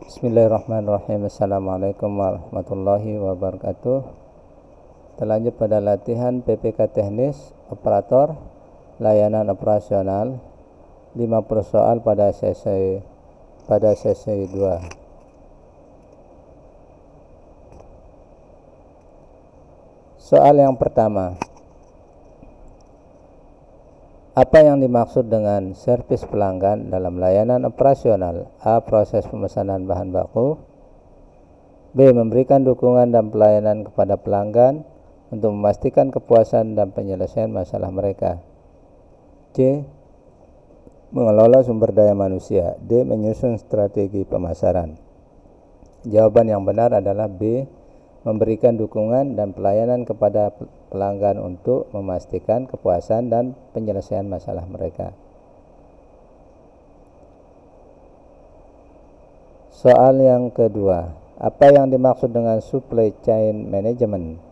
Bismillahirrahmanirrahim. Assalamualaikum warahmatullahi wabarakatuh. Terlanjut pada latihan PPK teknis operator layanan operasional 50 soal pada sesi 2. Soal yang pertama, apa yang dimaksud dengan servis pelanggan dalam layanan operasional? A. Proses pemesanan bahan baku. B. Memberikan dukungan dan pelayanan kepada pelanggan untuk memastikan kepuasan dan penyelesaian masalah mereka. C. Mengelola sumber daya manusia. D. Menyusun strategi pemasaran. Jawaban yang benar adalah B. Memberikan dukungan dan pelayanan kepada pelanggan untuk memastikan kepuasan dan penyelesaian masalah mereka. Soal yang kedua, apa yang dimaksud dengan supply chain management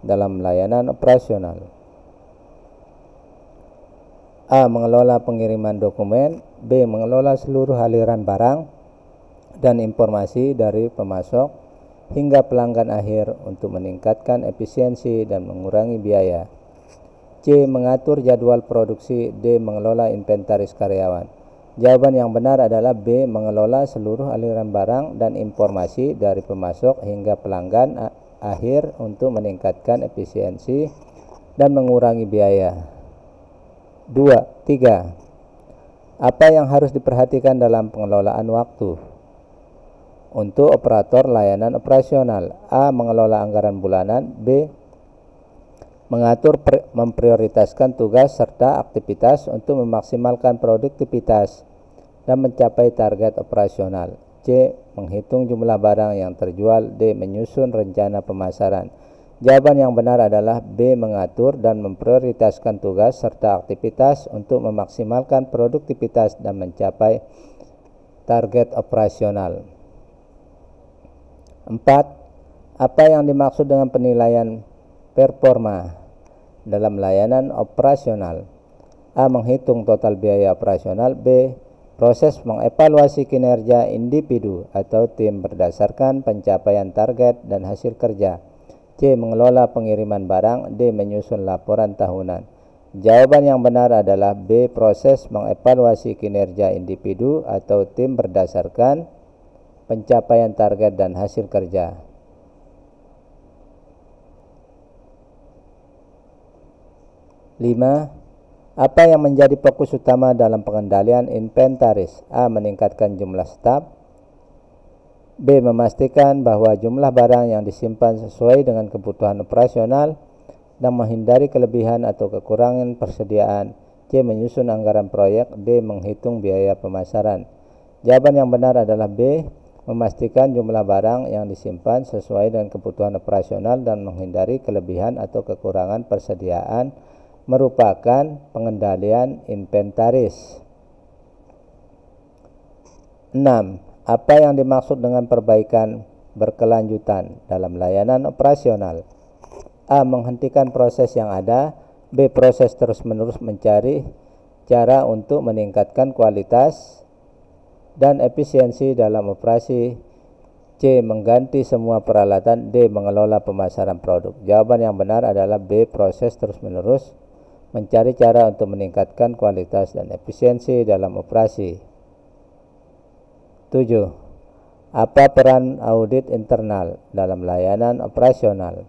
dalam layanan operasional? A. Mengelola pengiriman dokumen. B. Mengelola seluruh aliran barang dan informasi dari pemasok hingga pelanggan akhir untuk meningkatkan efisiensi dan mengurangi biaya. C. Mengatur jadwal produksi. D. Mengelola inventaris karyawan. Jawaban yang benar adalah B. Mengelola seluruh aliran barang dan informasi dari pemasok hingga pelanggan akhir untuk meningkatkan efisiensi dan mengurangi biaya. 3. Apa yang harus diperhatikan dalam pengelolaan waktu untuk operator layanan operasional? A. Mengelola anggaran bulanan. B. Mengatur memprioritaskan tugas serta aktivitas untuk memaksimalkan produktivitas dan mencapai target operasional. C. Menghitung jumlah barang yang terjual. D. Menyusun rencana pemasaran. Jawaban yang benar adalah B. Mengatur dan memprioritaskan tugas serta aktivitas untuk memaksimalkan produktivitas dan mencapai target operasional. 4. Apa yang dimaksud dengan penilaian performa dalam layanan operasional? A. Menghitung total biaya operasional. B. Proses mengevaluasi kinerja individu atau tim berdasarkan pencapaian target dan hasil kerja. C. Mengelola pengiriman barang. D. Menyusun laporan tahunan. Jawaban yang benar adalah B. Proses mengevaluasi kinerja individu atau tim berdasarkan pencapaian target dan hasil kerja. 5. Apa yang menjadi fokus utama dalam pengendalian inventaris? A. Meningkatkan jumlah staf. B. Memastikan bahwa jumlah barang yang disimpan sesuai dengan kebutuhan operasional dan menghindari kelebihan atau kekurangan persediaan. C. Menyusun anggaran proyek. D. Menghitung biaya pemasaran. Jawaban yang benar adalah B. Memastikan jumlah barang yang disimpan sesuai dengan kebutuhan operasional dan menghindari kelebihan atau kekurangan persediaan merupakan pengendalian inventaris. 6. Apa yang dimaksud dengan perbaikan berkelanjutan dalam layanan operasional? A. Menghentikan proses yang ada. B. Proses terus-menerus mencari cara untuk meningkatkan kualitas dan efisiensi dalam operasi. C. Mengganti semua peralatan. D. Mengelola pemasaran produk. Jawaban yang benar adalah B. Proses terus-menerus mencari cara untuk meningkatkan kualitas dan efisiensi dalam operasi. 7. Apa peran audit internal dalam layanan operasional?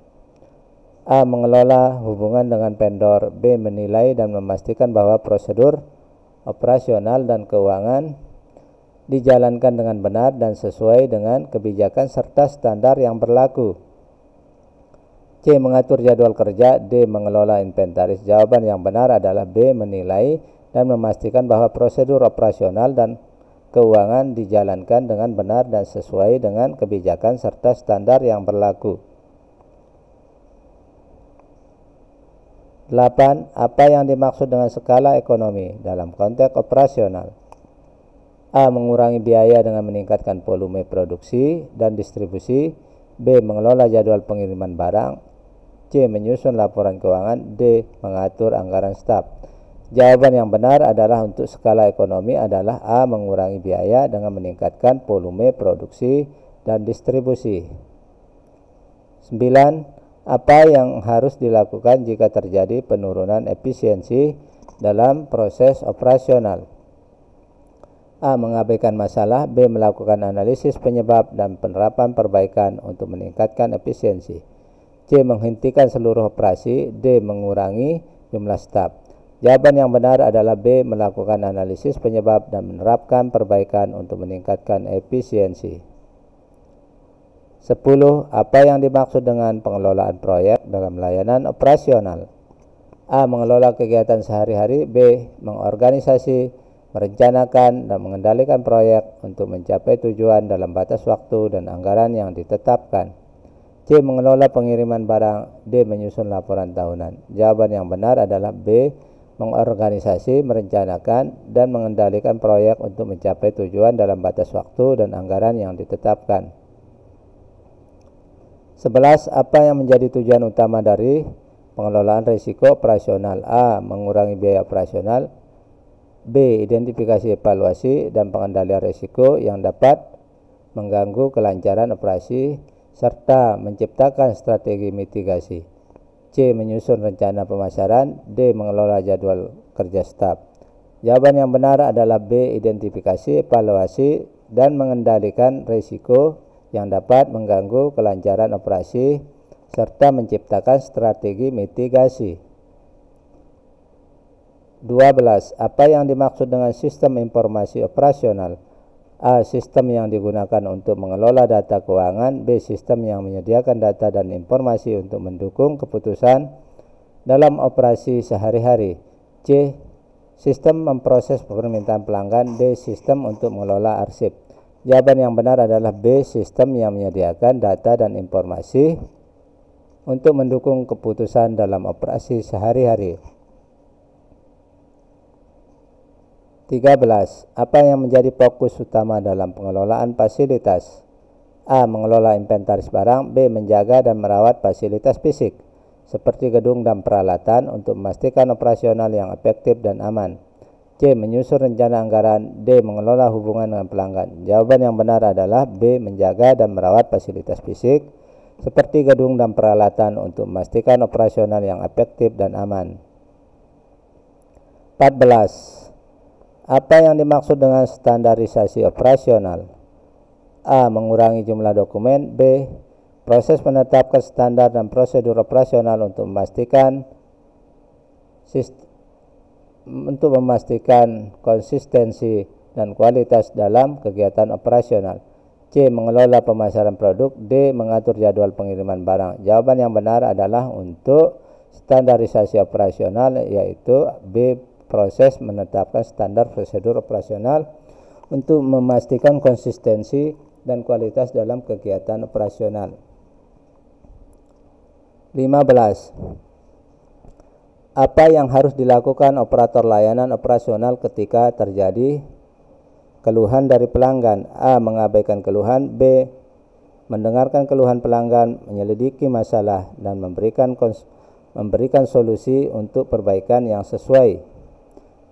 A. Mengelola hubungan dengan vendor. B. Menilai dan memastikan bahwa prosedur operasional dan keuangan dijalankan dengan benar dan sesuai dengan kebijakan serta standar yang berlaku. C. Mengatur jadwal kerja. D. Mengelola inventaris. Jawaban yang benar adalah B. Menilai dan memastikan bahwa prosedur operasional dan keuangan dijalankan dengan benar dan sesuai dengan kebijakan serta standar yang berlaku. 8. Apa yang dimaksud dengan skala ekonomi dalam konteks operasional? A. Mengurangi biaya dengan meningkatkan volume produksi dan distribusi. B. Mengelola jadwal pengiriman barang. C. Menyusun laporan keuangan. D. Mengatur anggaran staf. Jawaban yang benar adalah untuk skala ekonomi adalah A. Mengurangi biaya dengan meningkatkan volume produksi dan distribusi. 9. Apa yang harus dilakukan jika terjadi penurunan efisiensi dalam proses operasional? A. Mengabaikan masalah. B. Melakukan analisis penyebab dan penerapan perbaikan untuk meningkatkan efisiensi. C. Menghentikan seluruh operasi. D. Mengurangi jumlah staf. Jawaban yang benar adalah B. Melakukan analisis penyebab dan menerapkan perbaikan untuk meningkatkan efisiensi. 10. Apa yang dimaksud dengan pengelolaan proyek dalam layanan operasional? A. Mengelola kegiatan sehari-hari. B. Mengorganisasi, merencanakan, dan mengendalikan proyek untuk mencapai tujuan dalam batas waktu dan anggaran yang ditetapkan. C. Mengelola pengiriman barang. D. Menyusun laporan tahunan. Jawaban yang benar adalah B. Mengorganisasi, merencanakan, dan mengendalikan proyek untuk mencapai tujuan dalam batas waktu dan anggaran yang ditetapkan. 11. Apa yang menjadi tujuan utama dari pengelolaan risiko operasional? A. Mengurangi biaya operasional. B. Identifikasi, evaluasi, dan pengendalian risiko yang dapat mengganggu kelancaran operasi serta menciptakan strategi mitigasi. C. Menyusun rencana pemasaran. D. Mengelola jadwal kerja staf. Jawaban yang benar adalah B. Identifikasi, evaluasi, dan mengendalikan risiko yang dapat mengganggu kelancaran operasi serta menciptakan strategi mitigasi. 12. Apa yang dimaksud dengan sistem informasi operasional? A. Sistem yang digunakan untuk mengelola data keuangan. B. Sistem yang menyediakan data dan informasi untuk mendukung keputusan dalam operasi sehari-hari. C. Sistem memproses permintaan pelanggan. D. Sistem untuk mengelola arsip. Jawaban yang benar adalah B. Sistem yang menyediakan data dan informasi untuk mendukung keputusan dalam operasi sehari-hari. 13. Apa yang menjadi fokus utama dalam pengelolaan fasilitas? A. Mengelola inventaris barang. B. Menjaga dan merawat fasilitas fisik seperti gedung dan peralatan untuk memastikan operasional yang efektif dan aman. C. Menyusun rencana anggaran. D. Mengelola hubungan dengan pelanggan. Jawaban yang benar adalah B. Menjaga dan merawat fasilitas fisik seperti gedung dan peralatan untuk memastikan operasional yang efektif dan aman. 14. Apa yang dimaksud dengan standarisasi operasional? A. Mengurangi jumlah dokumen. B. Proses menetapkan standar dan prosedur operasional untuk memastikan konsistensi dan kualitas dalam kegiatan operasional. C. Mengelola pemasaran produk. D. Mengatur jadwal pengiriman barang. Jawaban yang benar adalah untuk standarisasi operasional, yaitu B. Proses menetapkan standar prosedur operasional untuk memastikan konsistensi dan kualitas dalam kegiatan operasional. 15. Apa yang harus dilakukan operator layanan operasional ketika terjadi keluhan dari pelanggan? A. Mengabaikan keluhan. B. Mendengarkan keluhan pelanggan, menyelidiki masalah, dan memberikan solusi untuk perbaikan yang sesuai.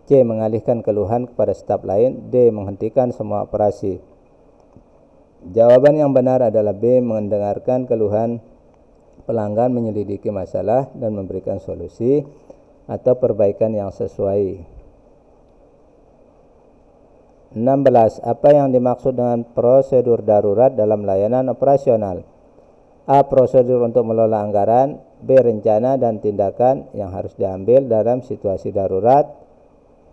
C. Mengalihkan keluhan kepada staf lain. D. Menghentikan semua operasi. Jawaban yang benar adalah B. Mendengarkan keluhan pelanggan, menyelidiki masalah, dan memberikan solusi atau perbaikan yang sesuai. 16. Apa yang dimaksud dengan prosedur darurat dalam layanan operasional? A. Prosedur untuk mengelola anggaran. B. Rencana dan tindakan yang harus diambil dalam situasi darurat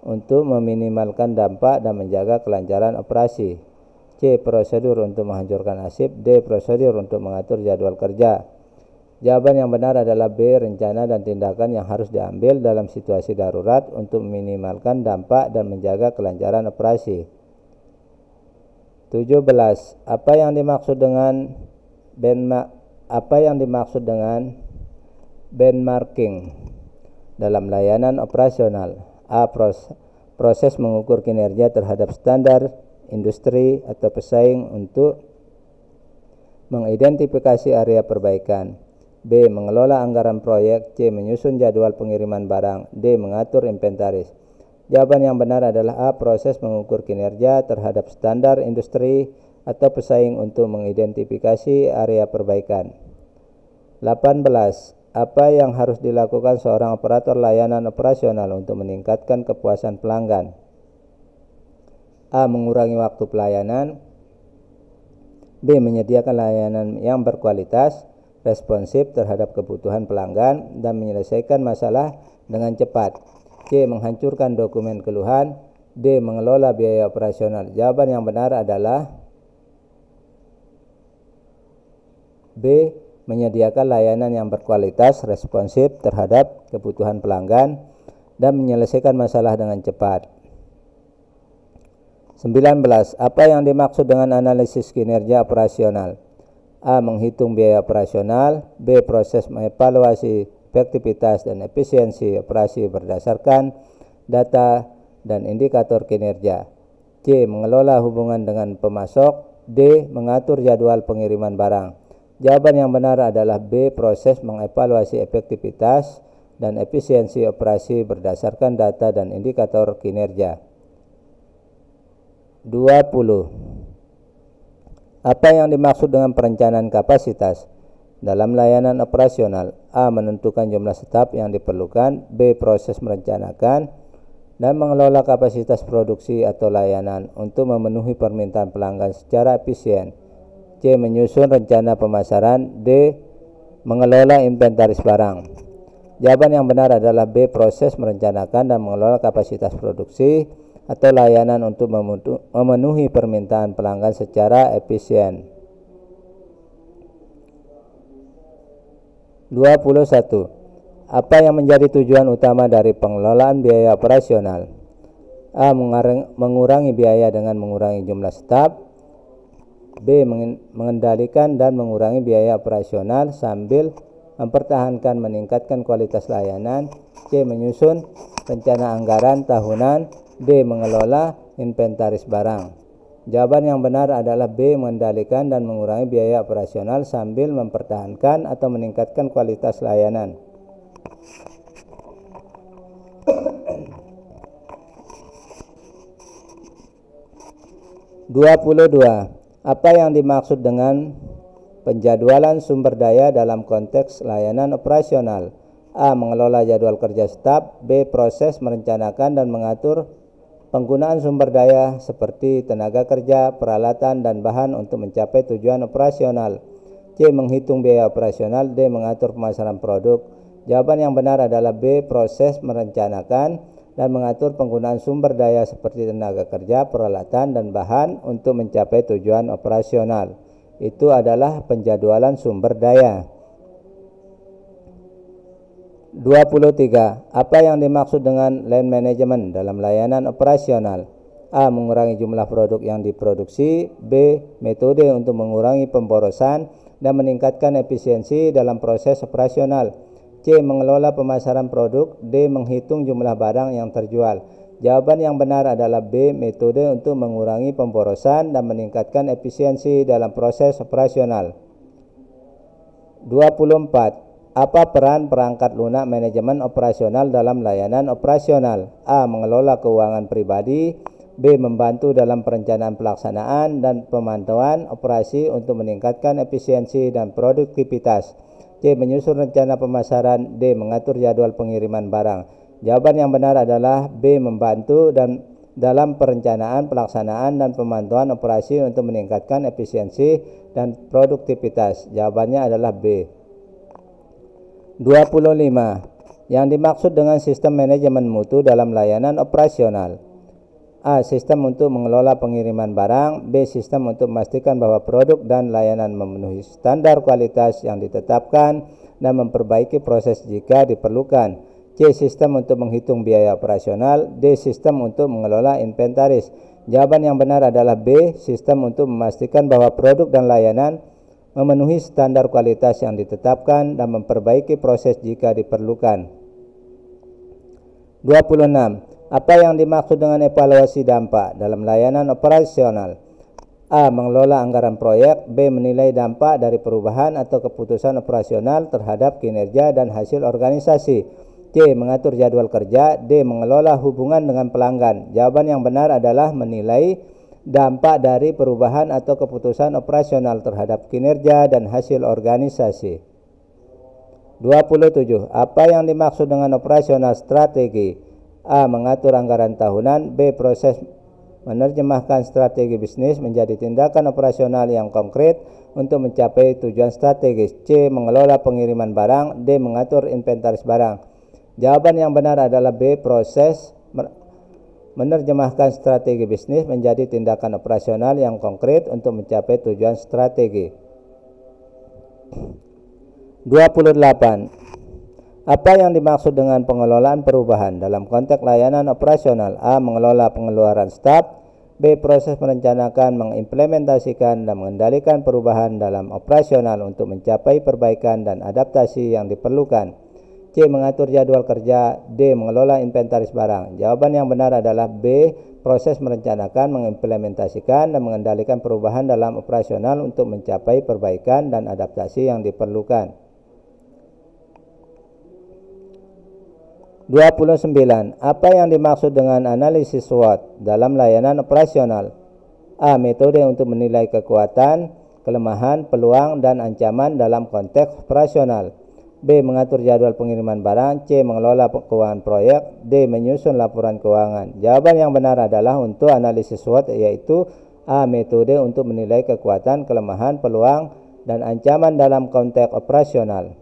untuk meminimalkan dampak dan menjaga kelancaran operasi. C. Prosedur untuk menghancurkan arsip. D. Prosedur untuk mengatur jadwal kerja. Jawaban yang benar adalah B. Rencana dan tindakan yang harus diambil dalam situasi darurat untuk meminimalkan dampak dan menjaga kelancaran operasi. 17. Apa yang dimaksud dengan benchmarking dalam layanan operasional? A. Proses mengukur kinerja terhadap standar industri atau pesaing untuk mengidentifikasi area perbaikan. B. Mengelola anggaran proyek. C. Menyusun jadwal pengiriman barang. D. Mengatur inventaris. Jawaban yang benar adalah A. Proses mengukur kinerja terhadap standar industri atau pesaing untuk mengidentifikasi area perbaikan. 18. Apa yang harus dilakukan seorang operator layanan operasional untuk meningkatkan kepuasan pelanggan? A. Mengurangi waktu pelayanan. B. Menyediakan layanan yang berkualitas, responsif terhadap kebutuhan pelanggan, dan menyelesaikan masalah dengan cepat. C. Menghancurkan dokumen keluhan. D. Mengelola biaya operasional. Jawaban yang benar adalah B. Menyediakan layanan yang berkualitas, responsif terhadap kebutuhan pelanggan, dan menyelesaikan masalah dengan cepat. 19. Apa yang dimaksud dengan analisis kinerja operasional? A. Menghitung biaya operasional. B. Proses mengevaluasi efektivitas dan efisiensi operasi berdasarkan data dan indikator kinerja. C. Mengelola hubungan dengan pemasok. D. Mengatur jadwal pengiriman barang. Jawaban yang benar adalah B. Proses mengevaluasi efektivitas dan efisiensi operasi berdasarkan data dan indikator kinerja. 20. Apa yang dimaksud dengan perencanaan kapasitas dalam layanan operasional? A. Menentukan jumlah staf yang diperlukan. B. Proses merencanakan dan mengelola kapasitas produksi atau layanan untuk memenuhi permintaan pelanggan secara efisien. C. Menyusun rencana pemasaran. D. Mengelola inventaris barang. Jawaban yang benar adalah B. Proses merencanakan dan mengelola kapasitas produksi atau layanan untuk memenuhi permintaan pelanggan secara efisien. 21. Apa yang menjadi tujuan utama dari pengelolaan biaya operasional? A. Mengurangi biaya dengan mengurangi jumlah staf. B. Mengendalikan dan mengurangi biaya operasional sambil mempertahankan meningkatkan kualitas layanan. C. Menyusun rencana anggaran tahunan. D. Mengelola inventaris barang. Jawaban yang benar adalah B. Mengendalikan dan mengurangi biaya operasional sambil mempertahankan atau meningkatkan kualitas layanan. 22. Apa yang dimaksud dengan penjadwalan sumber daya dalam konteks layanan operasional? A. Mengelola jadwal kerja staf. B. Proses merencanakan dan mengatur penggunaan sumber daya seperti tenaga kerja, peralatan, dan bahan untuk mencapai tujuan operasional. C. Menghitung biaya operasional. D. Mengatur pemasaran produk. Jawaban yang benar adalah B. Proses merencanakan dan mengatur penggunaan sumber daya seperti tenaga kerja, peralatan, dan bahan untuk mencapai tujuan operasional. Itu adalah penjadwalan sumber daya. 23. Apa yang dimaksud dengan line management dalam layanan operasional? A. Mengurangi jumlah produk yang diproduksi. B. Metode untuk mengurangi pemborosan dan meningkatkan efisiensi dalam proses operasional. C. Mengelola pemasaran produk. D. Menghitung jumlah barang yang terjual. Jawaban yang benar adalah B. Metode untuk mengurangi pemborosan dan meningkatkan efisiensi dalam proses operasional. 24. Apa peran perangkat lunak manajemen operasional dalam layanan operasional? A. Mengelola keuangan pribadi. B. Membantu dalam perencanaan pelaksanaan dan pemantauan operasi untuk meningkatkan efisiensi dan produktivitas. C. Menyusun rencana pemasaran. D. Mengatur jadwal pengiriman barang. Jawaban yang benar adalah B. Membantu dan dalam perencanaan, pelaksanaan, dan pemantauan operasi untuk meningkatkan efisiensi dan produktivitas. Jawabannya adalah B. 25. Yang dimaksud dengan sistem manajemen mutu dalam layanan operasional. A. Sistem untuk mengelola pengiriman barang. B. Sistem untuk memastikan bahwa produk dan layanan memenuhi standar kualitas yang ditetapkan dan memperbaiki proses jika diperlukan. C. Sistem untuk menghitung biaya operasional. D. Sistem untuk mengelola inventaris. Jawaban yang benar adalah B. Sistem untuk memastikan bahwa produk dan layanan memenuhi standar kualitas yang ditetapkan dan memperbaiki proses jika diperlukan. 26. Apa yang dimaksud dengan evaluasi dampak dalam layanan operasional? A. Mengelola anggaran proyek. B. Menilai dampak dari perubahan atau keputusan operasional terhadap kinerja dan hasil organisasi. C. Mengatur jadwal kerja. D. Mengelola hubungan dengan pelanggan. Jawaban yang benar adalah menilai dampak dari perubahan atau keputusan operasional terhadap kinerja dan hasil organisasi. 27. Apa yang dimaksud dengan operasional strategi? A. Mengatur anggaran tahunan. B. Proses menerjemahkan strategi bisnis menjadi tindakan operasional yang konkret untuk mencapai tujuan strategis. C. Mengelola pengiriman barang. D. Mengatur inventaris barang. Jawaban yang benar adalah B. Proses menerjemahkan strategi bisnis menjadi tindakan operasional yang konkret untuk mencapai tujuan strategi. 28. Apa yang dimaksud dengan pengelolaan perubahan dalam konteks layanan operasional? A. Mengelola pengeluaran staf. B. Proses merencanakan, mengimplementasikan, dan mengendalikan perubahan dalam operasional untuk mencapai perbaikan dan adaptasi yang diperlukan. C. Mengatur jadwal kerja. D. Mengelola inventaris barang. Jawaban yang benar adalah B. Proses merencanakan, mengimplementasikan, dan mengendalikan perubahan dalam operasional untuk mencapai perbaikan dan adaptasi yang diperlukan. 29. Apa yang dimaksud dengan analisis SWOT dalam layanan operasional? A. Metode untuk menilai kekuatan, kelemahan, peluang, dan ancaman dalam konteks operasional. B. Mengatur jadwal pengiriman barang. C. Mengelola keuangan proyek. D. Menyusun laporan keuangan. Jawaban yang benar adalah untuk analisis SWOT, yaitu A. Metode untuk menilai kekuatan, kelemahan, peluang, dan ancaman dalam konteks operasional.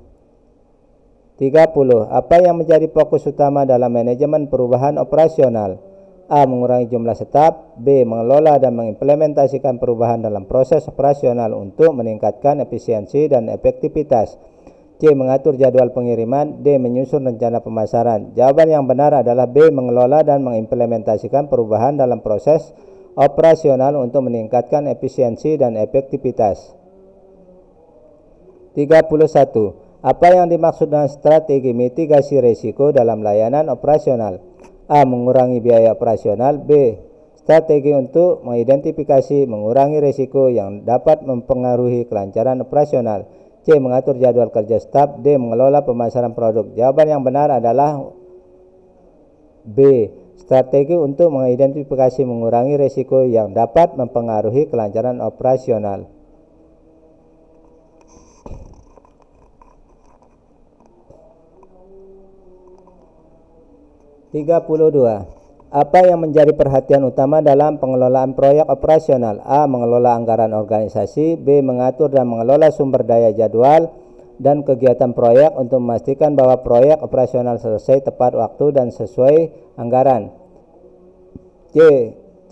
30. Apa yang menjadi fokus utama dalam manajemen perubahan operasional? A. Mengurangi jumlah staf. B. Mengelola dan mengimplementasikan perubahan dalam proses operasional untuk meningkatkan efisiensi dan efektivitas. C. Mengatur jadwal pengiriman. D. Menyusun rencana pemasaran. Jawaban yang benar adalah B. Mengelola dan mengimplementasikan perubahan dalam proses operasional untuk meningkatkan efisiensi dan efektivitas. 31. Apa yang dimaksud dengan strategi mitigasi risiko dalam layanan operasional? A. Mengurangi biaya operasional. B. Strategi untuk mengidentifikasi, mengurangi risiko yang dapat mempengaruhi kelancaran operasional. C. Mengatur jadwal kerja staf. D. Mengelola pemasaran produk. Jawaban yang benar adalah B. Strategi untuk mengidentifikasi, mengurangi risiko yang dapat mempengaruhi kelancaran operasional. 32. Apa yang menjadi perhatian utama dalam pengelolaan proyek operasional? A. Mengelola anggaran organisasi. B. Mengatur dan mengelola sumber daya jadwal dan kegiatan proyek untuk memastikan bahwa proyek operasional selesai tepat waktu dan sesuai anggaran. C.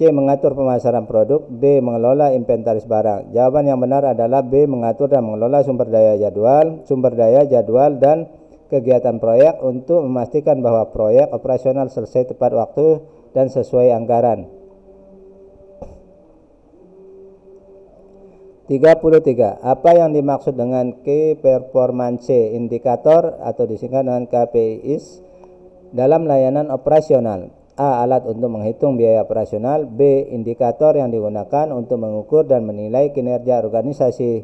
Mengatur pemasaran produk. D. Mengelola inventaris barang. Jawaban yang benar adalah B. Mengatur dan mengelola sumber daya jadwal dan kegiatan proyek untuk memastikan bahwa proyek operasional selesai tepat waktu dan sesuai anggaran. 33. Apa yang dimaksud dengan Key Performance Indicator atau disingkat dengan KPIs dalam layanan operasional? A. Alat untuk menghitung biaya operasional. B. Indikator yang digunakan untuk mengukur dan menilai kinerja organisasi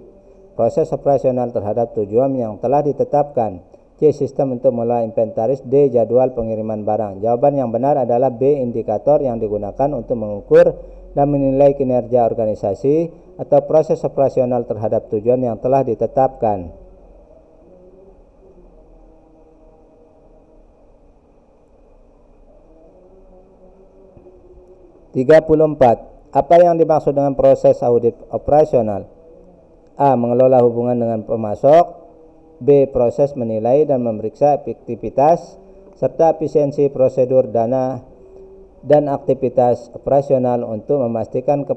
proses operasional terhadap tujuan yang telah ditetapkan. C. Sistem untuk mengelola inventaris. D. Jadwal pengiriman barang. Jawaban yang benar adalah B. Indikator yang digunakan untuk mengukur dan menilai kinerja organisasi atau proses operasional terhadap tujuan yang telah ditetapkan. 34. Apa yang dimaksud dengan proses audit operasional? A. Mengelola hubungan dengan pemasok. B. Proses menilai dan memeriksa efektivitas serta efisiensi prosedur dana dan aktivitas operasional untuk memastikan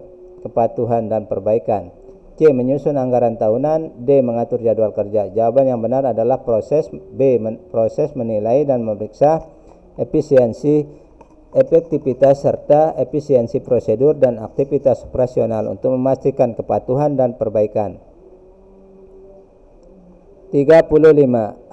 kepatuhan dan perbaikan. C. Menyusun anggaran tahunan. D. Mengatur jadwal kerja. Jawaban yang benar adalah proses B. Proses menilai dan memeriksa efisiensi, efektivitas serta efisiensi prosedur dan aktivitas operasional untuk memastikan kepatuhan dan perbaikan. 35.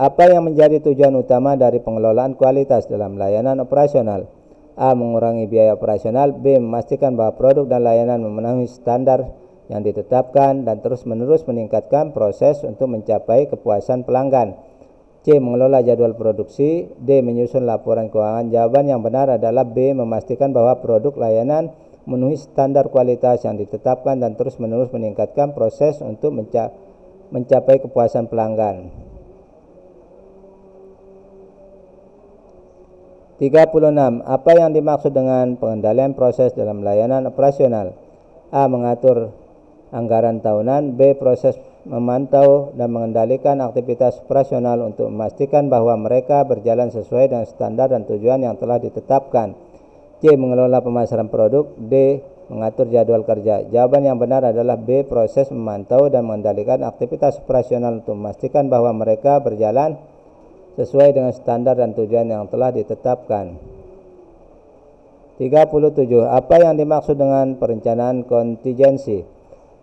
Apa yang menjadi tujuan utama dari pengelolaan kualitas dalam layanan operasional? A. Mengurangi biaya operasional. B. Memastikan bahwa produk dan layanan memenuhi standar yang ditetapkan dan terus-menerus meningkatkan proses untuk mencapai kepuasan pelanggan. C. Mengelola jadwal produksi. D. Menyusun laporan keuangan. Jawaban yang benar adalah B. Memastikan bahwa produk layanan memenuhi standar kualitas yang ditetapkan dan terus-menerus meningkatkan proses untuk mencapai kepuasan pelanggan. 36. Apa yang dimaksud dengan pengendalian proses dalam layanan operasional? A. Mengatur anggaran tahunan. B. Proses memantau dan mengendalikan aktivitas operasional untuk memastikan bahwa mereka berjalan sesuai dengan standar dan tujuan yang telah ditetapkan. C. Mengelola pemasaran produk. D. Mengatur jadwal kerja. Jawaban yang benar adalah B. Proses memantau dan mengendalikan aktivitas operasional untuk memastikan bahwa mereka berjalan sesuai dengan standar dan tujuan yang telah ditetapkan. 37. Apa yang dimaksud dengan perencanaan kontingensi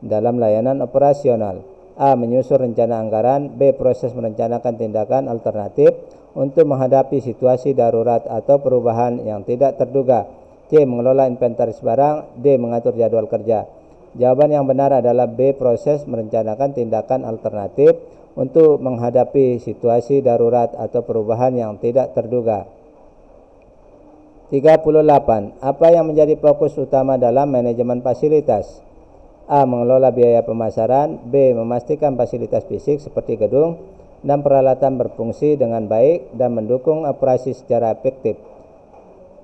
dalam layanan operasional? A. Menyusun rencana anggaran. B. Proses merencanakan tindakan alternatif untuk menghadapi situasi darurat atau perubahan yang tidak terduga. C. Mengelola inventaris barang. D. Mengatur jadwal kerja. Jawaban yang benar adalah B. Proses merencanakan tindakan alternatif untuk menghadapi situasi darurat atau perubahan yang tidak terduga. 38. Apa yang menjadi fokus utama dalam manajemen fasilitas? A. Mengelola biaya pemasaran. B. Memastikan fasilitas fisik seperti gedung dan peralatan berfungsi dengan baik dan mendukung operasi secara efektif.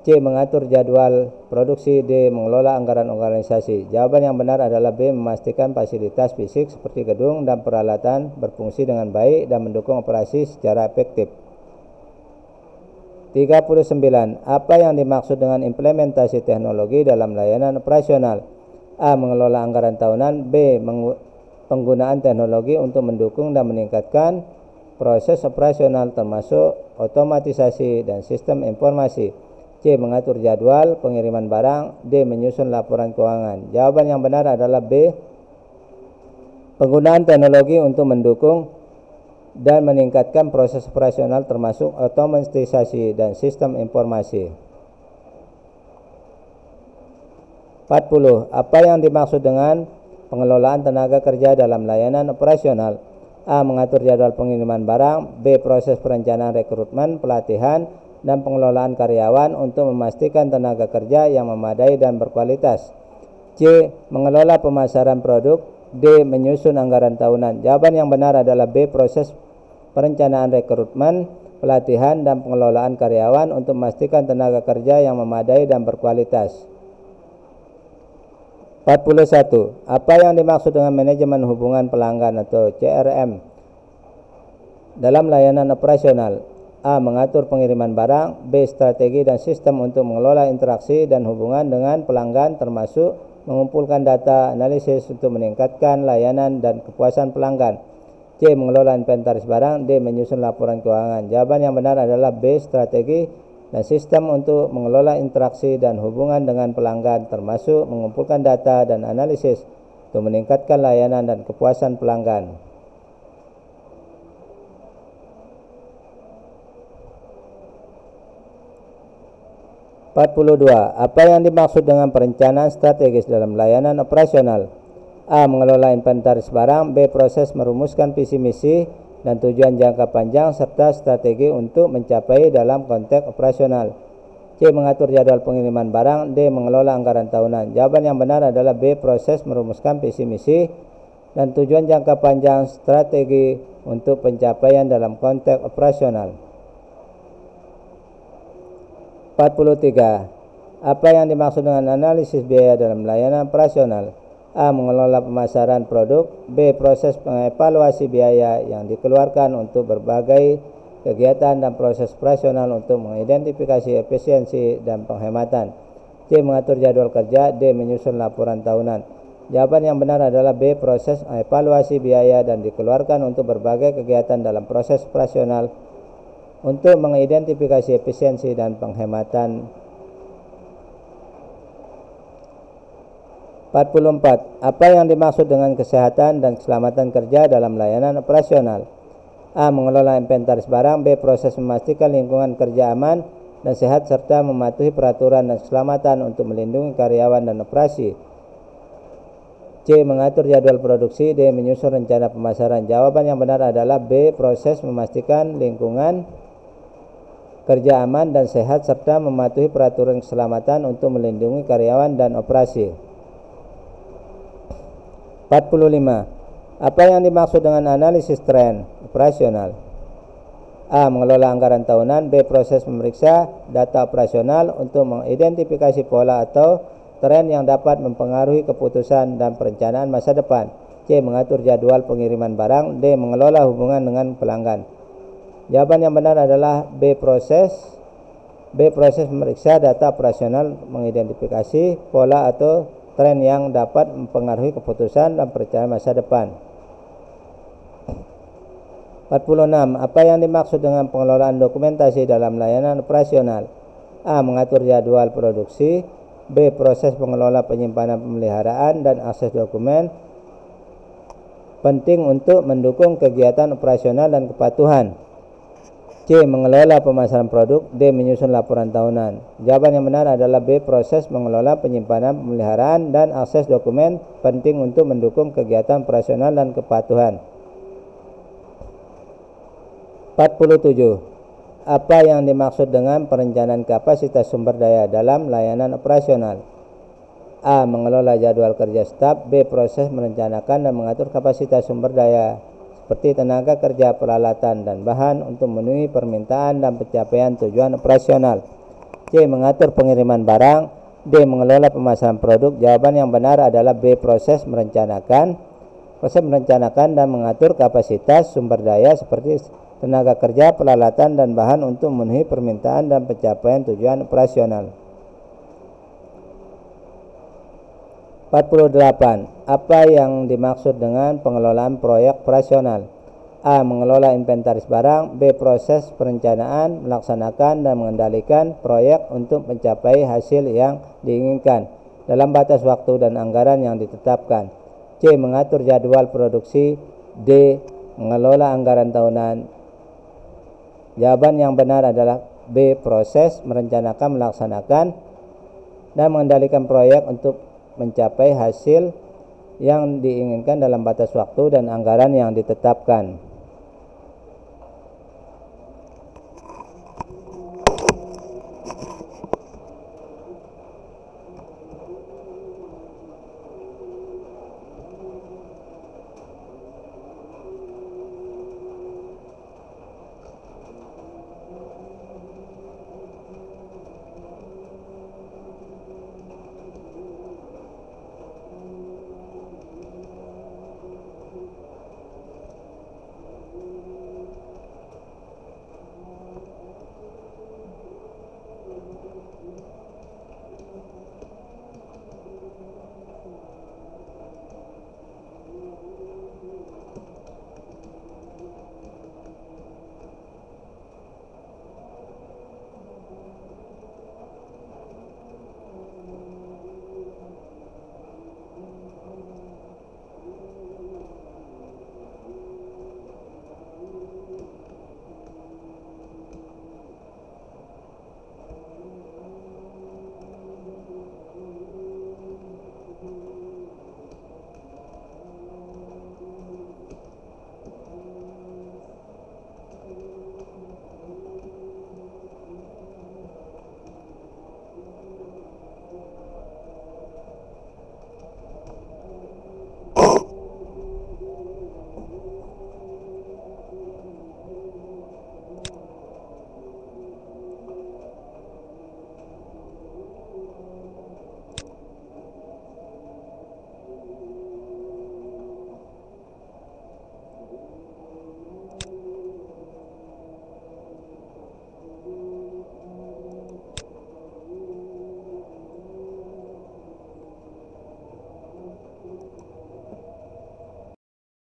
C. Mengatur jadwal produksi. D. Mengelola anggaran organisasi. Jawaban yang benar adalah B. Memastikan fasilitas fisik seperti gedung dan peralatan berfungsi dengan baik dan mendukung operasi secara efektif. 39. Apa yang dimaksud dengan implementasi teknologi dalam layanan operasional? A. Mengelola anggaran tahunan. B. Penggunaan teknologi untuk mendukung dan meningkatkan proses operasional termasuk otomatisasi dan sistem informasi. C. Mengatur jadwal pengiriman barang. D. Menyusun laporan keuangan. Jawaban yang benar adalah B. Penggunaan teknologi untuk mendukung dan meningkatkan proses operasional termasuk otomatisasi dan sistem informasi. 40. Apa yang dimaksud dengan pengelolaan tenaga kerja dalam layanan operasional? A. Mengatur jadwal pengiriman barang. B. Proses perencanaan rekrutmen, pelatihan, dan pengelolaan karyawan untuk memastikan tenaga kerja yang memadai dan berkualitas. C. Mengelola pemasaran produk. D. Menyusun anggaran tahunan. Jawaban yang benar adalah B. Proses perencanaan rekrutmen, pelatihan, dan pengelolaan karyawan untuk memastikan tenaga kerja yang memadai dan berkualitas. 41. Apa yang dimaksud dengan manajemen hubungan pelanggan atau CRM dalam layanan operasional? A. Mengatur pengiriman barang. B. Strategi dan sistem untuk mengelola interaksi dan hubungan dengan pelanggan termasuk mengumpulkan data analisis untuk meningkatkan layanan dan kepuasan pelanggan. C. Mengelola inventaris barang. D. Menyusun laporan keuangan. Jawaban yang benar adalah B. Strategi dan sistem untuk mengelola interaksi dan hubungan dengan pelanggan termasuk mengumpulkan data dan analisis untuk meningkatkan layanan dan kepuasan pelanggan. 42. Apa yang dimaksud dengan perencanaan strategis dalam layanan operasional? A. Mengelola inventaris barang. B. Proses merumuskan visi misi dan tujuan jangka panjang serta strategi untuk mencapai dalam konteks operasional. C. Mengatur jadwal pengiriman barang. D. Mengelola anggaran tahunan. Jawaban yang benar adalah B. Proses merumuskan visi misi dan tujuan jangka panjang strategi untuk pencapaian dalam konteks operasional. 43. Apa yang dimaksud dengan analisis biaya dalam layanan operasional? A. Mengelola pemasaran produk. B. Proses mengevaluasi biaya yang dikeluarkan untuk berbagai kegiatan dan proses operasional untuk mengidentifikasi efisiensi dan penghematan. C. Mengatur jadwal kerja. D. Menyusun laporan tahunan. Jawaban yang benar adalah B. Proses evaluasi biaya dan dikeluarkan untuk berbagai kegiatan dalam proses operasional untuk mengidentifikasi efisiensi dan penghematan. 44. Apa yang dimaksud dengan kesehatan dan keselamatan kerja dalam layanan operasional? A. Mengelola inventaris barang. B. Proses memastikan lingkungan kerja aman dan sehat serta mematuhi peraturan dan keselamatan untuk melindungi karyawan dan operasi. C. Mengatur jadwal produksi. D. Menyusun rencana pemasaran. Jawaban yang benar adalah B. Proses memastikan lingkungan kerja aman dan sehat serta mematuhi peraturan keselamatan untuk melindungi karyawan dan operasi. 45. Apa yang dimaksud dengan analisis tren operasional? A. Mengelola anggaran tahunan. B. Proses memeriksa data operasional untuk mengidentifikasi pola atau tren yang dapat mempengaruhi keputusan dan perencanaan masa depan. C. Mengatur jadwal pengiriman barang. D. Mengelola hubungan dengan pelanggan. Jawaban yang benar adalah B. Proses memeriksa data operasional mengidentifikasi pola atau tren yang dapat mempengaruhi keputusan dan perencanaan masa depan. 46. Apa yang dimaksud dengan pengelolaan dokumentasi dalam layanan operasional? A. Mengatur jadwal produksi. B. Proses mengelola penyimpanan, pemeliharaan dan akses dokumen penting untuk mendukung kegiatan operasional dan kepatuhan. C. Mengelola pemasaran produk. D. Menyusun laporan tahunan. Jawaban yang benar adalah B. Proses mengelola penyimpanan, pemeliharaan dan akses dokumen penting untuk mendukung kegiatan operasional dan kepatuhan. 47. Apa yang dimaksud dengan perencanaan kapasitas sumber daya dalam layanan operasional? A. Mengelola jadwal kerja staf. B. Proses merencanakan dan mengatur kapasitas sumber daya seperti tenaga kerja, peralatan, dan bahan untuk memenuhi permintaan dan pencapaian tujuan operasional. C. Mengatur pengiriman barang. D. Mengelola pemasaran produk. Jawaban yang benar adalah B. Proses merencanakan dan mengatur kapasitas sumber daya seperti tenaga kerja, peralatan, dan bahan untuk memenuhi permintaan dan pencapaian tujuan operasional. 48. Apa yang dimaksud dengan pengelolaan proyek operasional? A. Mengelola inventaris barang. B. Proses perencanaan, melaksanakan dan mengendalikan proyek untuk mencapai hasil yang diinginkan dalam batas waktu dan anggaran yang ditetapkan. C. Mengatur jadwal produksi. D. Mengelola anggaran tahunan. Jawaban yang benar adalah B. Proses merencanakan, melaksanakan dan mengendalikan proyek untuk mencapai hasil yang diinginkan dalam batas waktu dan anggaran yang ditetapkan.